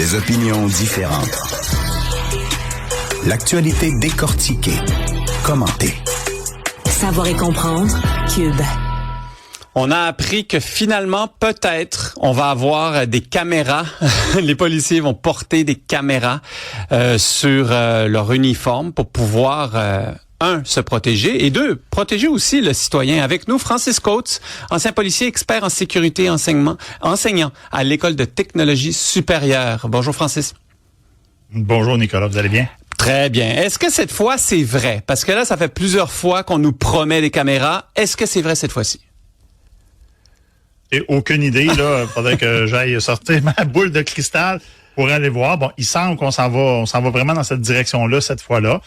Des opinions différentes. L'actualité décortiquée, commentée. Savoir et comprendre, Cube. On a appris que finalement, peut-être, on va avoir des caméras. Les policiers vont porter des caméras sur leur uniforme pour pouvoir, se protéger et deux, protéger aussi le citoyen. Avec nous, Francis Coates, ancien policier, expert en sécurité, enseignant à l'École de technologie supérieure. Bonjour, Francis. Bonjour, Nicolas. Vous allez bien? Très bien. Est-ce que cette fois, c'est vrai? Parce que là, ça fait plusieurs fois qu'on nous promet des caméras. Est-ce que c'est vrai cette fois-ci? J'ai aucune idée, là. Il faudrait que j'aille sortir ma boule de cristal pour aller voir. Bon, il semble qu'on s'en va vraiment dans cette direction-là cette fois-là.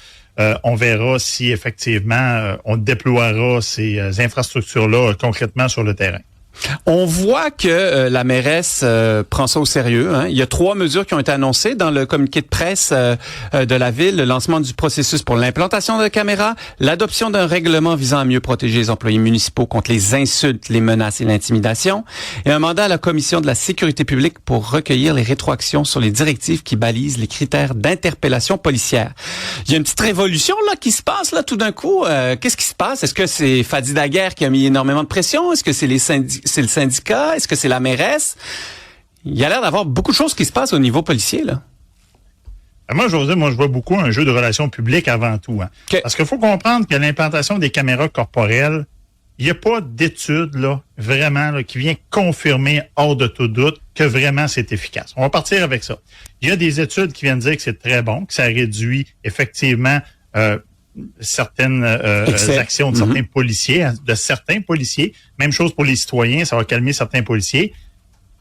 On verra si effectivement on déploiera ces infrastructures-là concrètement sur le terrain. On voit que la mairesse prend ça au sérieux. Hein. Il y a 3 mesures qui ont été annoncées dans le communiqué de presse de la ville. Le lancement du processus pour l'implantation de caméras, l'adoption d'un règlement visant à mieux protéger les employés municipaux contre les insultes, les menaces et l'intimidation, et un mandat à la Commission de la sécurité publique pour recueillir les rétroactions sur les directives qui balisent les critères d'interpellation policière. Il y a une petite révolution là qui se passe là tout d'un coup. Qu'est-ce qui se passe? Est-ce que c'est Fadi Daguerre qui a mis énormément de pression? Est-ce que c'est c'est le syndicat? Est-ce que c'est la mairesse? Il y a l'air d'avoir beaucoup de choses qui se passent au niveau policier, là. Moi, je vois beaucoup un jeu de relations publiques avant tout. Hein. Okay. Parce qu'il faut comprendre que l'implantation des caméras corporelles, il n'y a pas d'étude là, vraiment là, qui vient confirmer hors de tout doute que vraiment c'est efficace. On va partir avec ça. Il y a des études qui viennent dire que c'est très bon, que ça réduit effectivement certaines actions de certains policiers, Même chose pour les citoyens, ça va calmer certains policiers.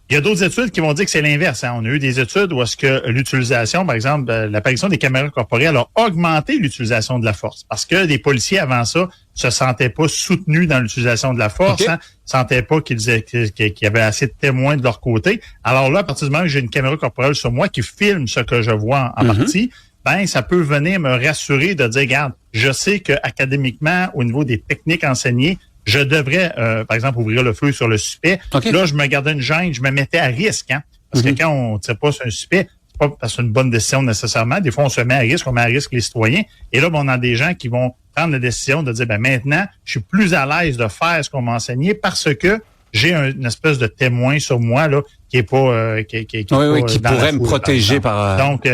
Il y a d'autres études qui vont dire que c'est l'inverse. Hein. On a eu des études où est-ce que l'utilisation, par exemple, l'apparition des caméras corporelles a augmenté l'utilisation de la force. Parce que les policiers, avant ça, se sentaient pas soutenus dans l'utilisation de la force, okay. Sentaient pas qu'il y avait assez de témoins de leur côté. Alors là, à partir du moment où j'ai une caméra corporelle sur moi qui filme ce que je vois en partie, ben ça peut venir me rassurer de dire, regarde, je sais que académiquement, au niveau des techniques enseignées, je devrais, par exemple, ouvrir le feu sur le suspect. Okay. Là, je me gardais une gêne, je me mettais à risque, hein, parce que quand on tire pas sur un suspect, c'est pas parce que c'est une bonne décision nécessairement. Des fois, on se met à risque, on met à risque les citoyens. Et là, on a des gens qui vont prendre la décision de dire, ben maintenant, je suis plus à l'aise de faire ce qu'on m'a enseigné parce que j'ai une espèce de témoin sur moi là qui est pas qui pourrait me protéger par. Donc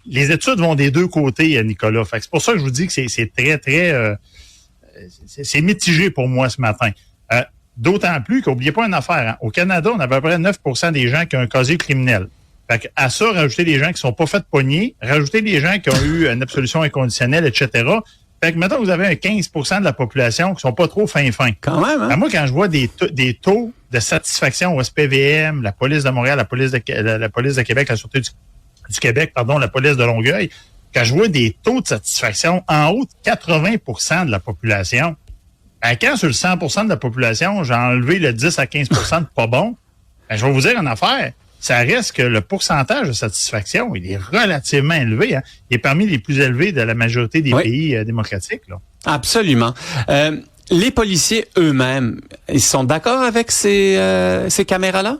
les études vont des deux côtés, Nicolas. Fait que c'est pour ça que je vous dis que c'est très, très c'est mitigé pour moi ce matin. D'autant plus qu'oubliez pas une affaire. Hein. Au Canada, on a à peu près 9% des gens qui ont un casier criminel. Fait que à ça, rajouter des gens qui sont pas fait pogner, rajouter des gens qui ont eu une absolution inconditionnelle, etc. Fait que maintenant, vous avez un 15% de la population qui sont pas trop fin. Quand même, hein? Moi, quand je vois des taux de satisfaction au SPVM, la police de Montréal, la police de Québec, la Sûreté du Québec, la police de Longueuil, quand je vois des taux de satisfaction en haut de 80% de la population, quand sur le 100% de la population, j'ai enlevé le 10 à 15% de pas bon, ben, je vais vous dire une affaire, ça reste que le pourcentage de satisfaction, il est relativement élevé. Hein. Il est parmi les plus élevés de la majorité des pays démocratiques. Là. Absolument. Les policiers eux-mêmes, ils sont d'accord avec ces caméras-là?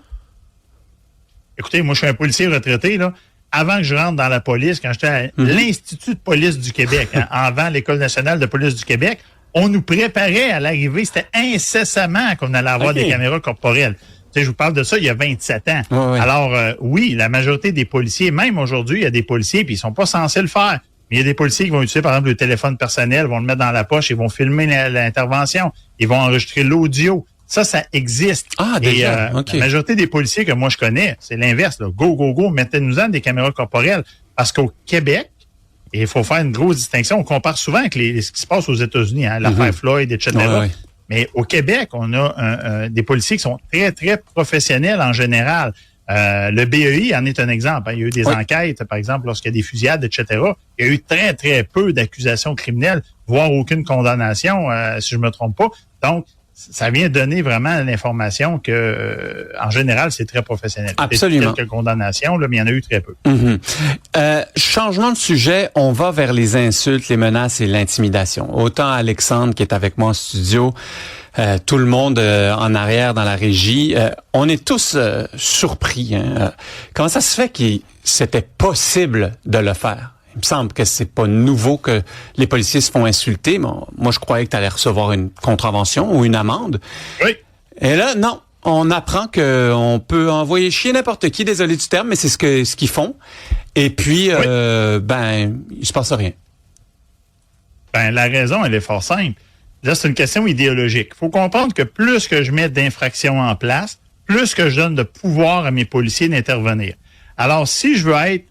Écoutez, moi, je suis un policier retraité, là. Avant que je rentre dans la police, quand j'étais à l'Institut de police du Québec, hein, avant l'École nationale de police du Québec, on nous préparait à l'arrivée. C'était incessamment qu'on allait avoir des caméras corporelles. Tu sais, je vous parle de ça il y a 27 ans. Ouais. Alors, oui, la majorité des policiers, même aujourd'hui, il y a des policiers, puis ils sont pas censés le faire. Mais il y a des policiers qui vont utiliser, par exemple, le téléphone personnel, vont le mettre dans la poche, ils vont filmer l'intervention, ils vont enregistrer l'audio. Ça existe. Ah, déjà? La majorité des policiers que moi je connais, c'est l'inverse. Là. Go, mettez-nous-en des caméras corporelles. Parce qu'au Québec, et il faut faire une grosse distinction, on compare souvent avec ce qui se passe aux États-Unis, hein, l'affaire Floyd, etc. Ouais. Mais au Québec, on a des policiers qui sont très, très professionnels en général. Le BEI en est un exemple. Hein. Il y a eu des enquêtes, par exemple, lorsqu'il y a des fusillades, etc. Il y a eu très, très peu d'accusations criminelles, voire aucune condamnation, si je me trompe pas. Donc, ça vient donner vraiment l'information que, en général, c'est très professionnel. Absolument. Il y a quelques condamnations, là, mais il y en a eu très peu. Changement de sujet, on va vers les insultes, les menaces et l'intimidation. Autant Alexandre, qui est avec moi en studio, tout le monde en arrière dans la régie. On est tous surpris. Hein? Comment ça se fait que c'était possible de le faire? Il me semble que c'est pas nouveau que les policiers se font insulter. Mais moi, je croyais que tu allais recevoir une contravention ou une amende. Oui. Et là, non. On apprend qu'on peut envoyer chier n'importe qui, désolé du terme, mais c'est ce qu'ils font. Et puis, il se passe rien. Ben, la raison, elle est fort simple. Là, c'est une question idéologique. Il faut comprendre que plus que je mets d'infractions en place, plus que je donne de pouvoir à mes policiers d'intervenir. Alors, si je veux être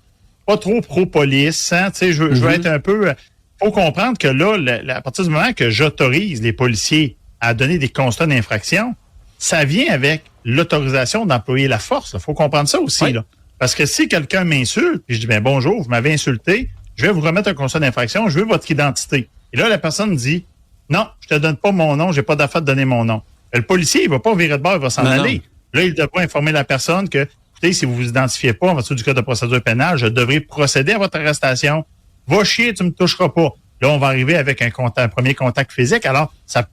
pas trop pro-police, hein, tu sais, je veux être un peu... faut comprendre que là, à partir du moment que j'autorise les policiers à donner des constats d'infraction, ça vient avec l'autorisation d'employer la force. Il faut comprendre ça aussi. Oui. Là. Parce que si quelqu'un m'insulte, puis je dis, bonjour, vous m'avez insulté, je vais vous remettre un constat d'infraction, je veux votre identité. Et là, la personne dit, non, je te donne pas mon nom, j'ai pas d'affaire de donner mon nom. Le policier, il va pas virer de bord, il va s'en aller. Non. Là, il devra informer la personne que, écoutez, si vous vous identifiez pas en vertu du code de procédure pénale, je devrais procéder à votre arrestation. Va chier, tu me toucheras pas. Là, on va arriver avec un premier contact physique. Alors, ça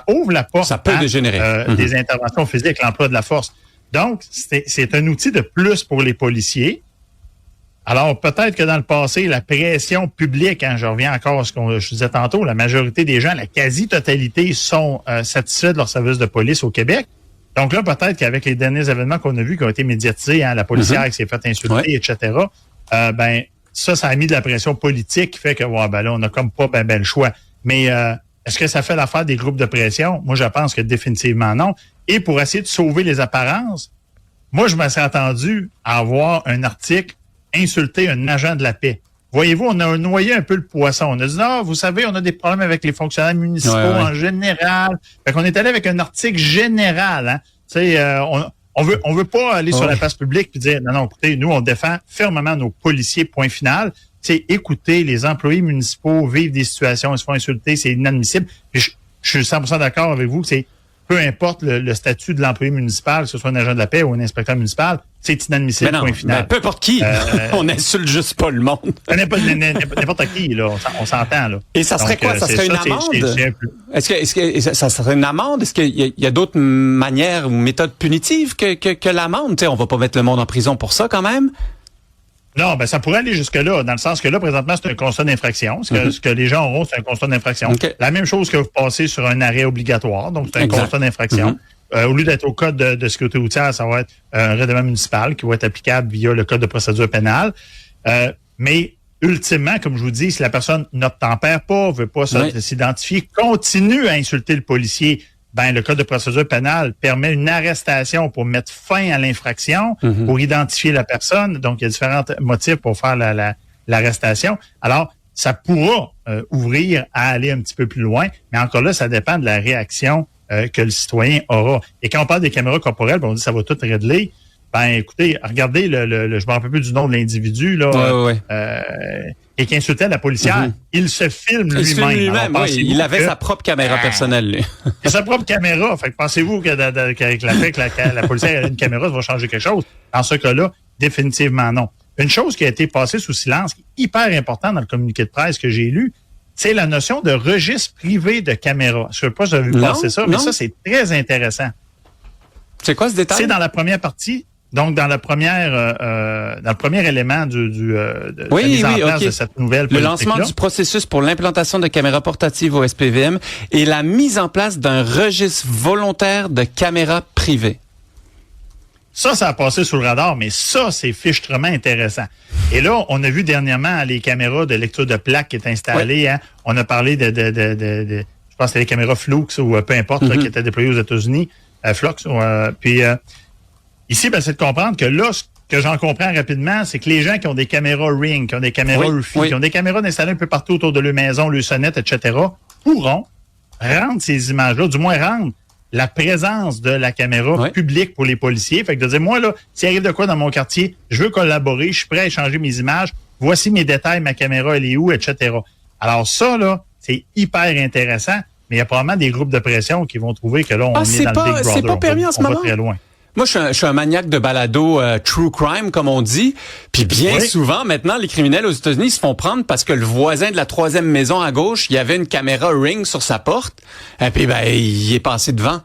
ouvre la porte ça peut dégénérer. Des interventions physiques, l'emploi de la force. Donc, c'est un outil de plus pour les policiers. Alors, peut-être que dans le passé, la pression publique, je reviens encore à ce que je disais tantôt, la majorité des gens, la quasi-totalité sont satisfaits de leur service de police au Québec. Donc là, peut-être qu'avec les derniers événements qu'on a vus, qui ont été médiatisés, la policière qui s'est fait insulter, etc., ça a mis de la pression politique qui fait que, là, on n'a comme pas le choix. Mais est-ce que ça fait l'affaire des groupes de pression? Moi, je pense que définitivement non. Et pour essayer de sauver les apparences, moi, je me serais attendu à avoir un article insulter un agent de la paix. Voyez-vous, on a noyé un peu le poisson. On a dit, vous savez, on a des problèmes avec les fonctionnaires municipaux en général. Fait qu'on est allé avec un article général. Hein. Tu sais, on veut pas aller sur la place publique et dire, non, écoutez, nous, on défend fermement nos policiers, point final. Tu sais, écoutez, les employés municipaux vivent des situations, ils se font insulter, c'est inadmissible. Puis je suis 100% d'accord avec vous que c'est peu importe le statut de l'employé municipal, que ce soit un agent de la paix ou un inspecteur municipal, c'est inadmissible, point final. Peu importe qui, on insulte juste pas le monde. N'importe qui, là, on s'entend, là. Et ça serait quoi? Ça serait une amende? Est-ce que ça serait une amende? Est-ce qu'il y a d'autres manières ou méthodes punitives que l'amende? T'sais, on va pas mettre le monde en prison pour ça, quand même? Non, ça pourrait aller jusque-là, dans le sens que là, présentement, c'est un constat d'infraction. Ce que les gens auront, c'est un constat d'infraction. Okay. La même chose que vous passez sur un arrêt obligatoire, donc c'est un constat d'infraction. Au lieu d'être au code de sécurité routière, ça va être un règlement municipal qui va être applicable via le code de procédure pénale. Mais ultimement, comme je vous dis, si la personne n'obtempère pas, veut pas s'identifier, continue à insulter le policier, le code de procédure pénale permet une arrestation pour mettre fin à l'infraction, pour identifier la personne. Donc, il y a différents motifs pour faire l'arrestation. Alors, ça pourra ouvrir à aller un petit peu plus loin, mais encore là, ça dépend de la réaction que le citoyen aura. Et quand on parle des caméras corporelles, on dit ça va tout régler. Écoutez, regardez je me rappelle plus du nom de l'individu, là, et qui insultait la policière. Il se filme lui-même. Il avait sa propre caméra personnelle, lui. Il a sa propre caméra. Fait que pensez-vous qu'avec la policière a une caméra, ça va changer quelque chose? Dans ce cas-là, définitivement non. Une chose qui a été passée sous silence, qui est hyper importante dans le communiqué de presse que j'ai lu, c'est la notion de registre privé de caméra. Je ne sais pas si vous avez vu passer ça, mais ça, c'est très intéressant. C'est quoi ce détail? C'est dans la première partie. Donc, dans le premier élément de la mise en place de cette nouvelle politique-là. Le lancement du processus pour l'implantation de caméras portatives au SPVM et la mise en place d'un registre volontaire de caméras privées. Ça a passé sous le radar, mais ça, c'est fichtrement intéressant. Et là, on a vu dernièrement les caméras de lecture de plaques qui étaient installées. Hein. On a parlé de je pense que c'était les caméras Flux ou peu importe, là, qui étaient déployées aux États-Unis, Flux. Ici, c'est de comprendre que là, ce que j'en comprends rapidement, c'est que les gens qui ont des caméras Ring, qui ont des caméras UFI, qui ont des caméras installées un peu partout autour de leur maison, leur sonnette, etc., pourront rendre ces images-là, du moins rendre la présence de la caméra publique pour les policiers. Fait que de dire, moi, là, s'il arrive de quoi dans mon quartier, je veux collaborer, je suis prêt à échanger mes images, voici mes détails, ma caméra, elle est où, etc. Alors ça, là, c'est hyper intéressant, mais il y a probablement des groupes de pression qui vont trouver que là, on est dans le Big Brother. C'est pas permis en ce moment? On va très loin. Moi, je suis un maniaque de balado true crime, comme on dit. Puis bien souvent, maintenant, les criminels aux États-Unis se font prendre parce que le voisin de la 3e maison à gauche, il y avait une caméra Ring sur sa porte. Et puis, il est passé devant.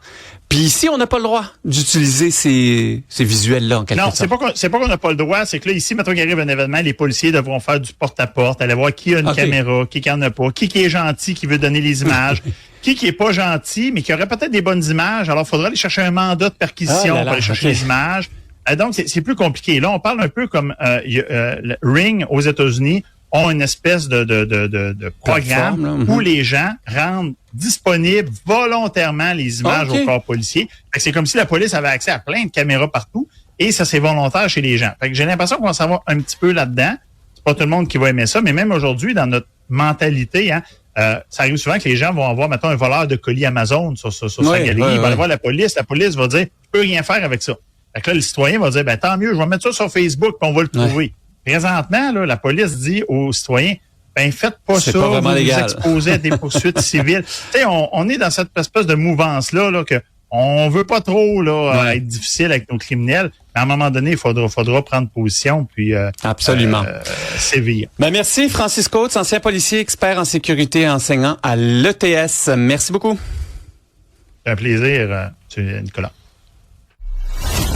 Puis ici, on n'a pas le droit d'utiliser ces visuels-là, en quelque sorte. Non, c'est pas qu'on n'a pas le droit. C'est que là, ici, mettons qu'il arrive un événement, les policiers devront faire du porte-à-porte, aller voir qui a une caméra, qui en a pas, qui est gentil, qui veut donner les images, qui est pas gentil, mais qui aurait peut-être des bonnes images. Alors, il faudra aller chercher un mandat de perquisition pour aller chercher les images. Donc, c'est plus compliqué. Là, on parle un peu comme le Ring aux États-Unis ont une espèce de programme où les gens rendent disponibles volontairement les images au corps policier. C'est comme si la police avait accès à plein de caméras partout et ça, c'est volontaire chez les gens. Fait que j'ai l'impression qu'on va savoir un petit peu là-dedans. C'est pas tout le monde qui va aimer ça, mais même aujourd'hui, dans notre mentalité, ça arrive souvent que les gens vont avoir, mettons, un voleur de colis Amazon sur sa galerie. Il va aller voir la police va dire, je peux rien faire avec ça. Fait que là, le citoyen va dire, tant mieux, je vais mettre ça sur Facebook puis on va le trouver. Présentement, là, la police dit aux citoyens, faites pas ça, vous vous exposez à des poursuites civiles. Tu sais, on est dans cette espèce de mouvance-là, que on veut pas trop être difficile avec nos criminels, mais à un moment donné, il faudra prendre position puis absolument sévir. Merci Francis Coates, ancien policier, expert en sécurité, enseignant à l'ETS. Merci beaucoup. C'est un plaisir, Nicolas.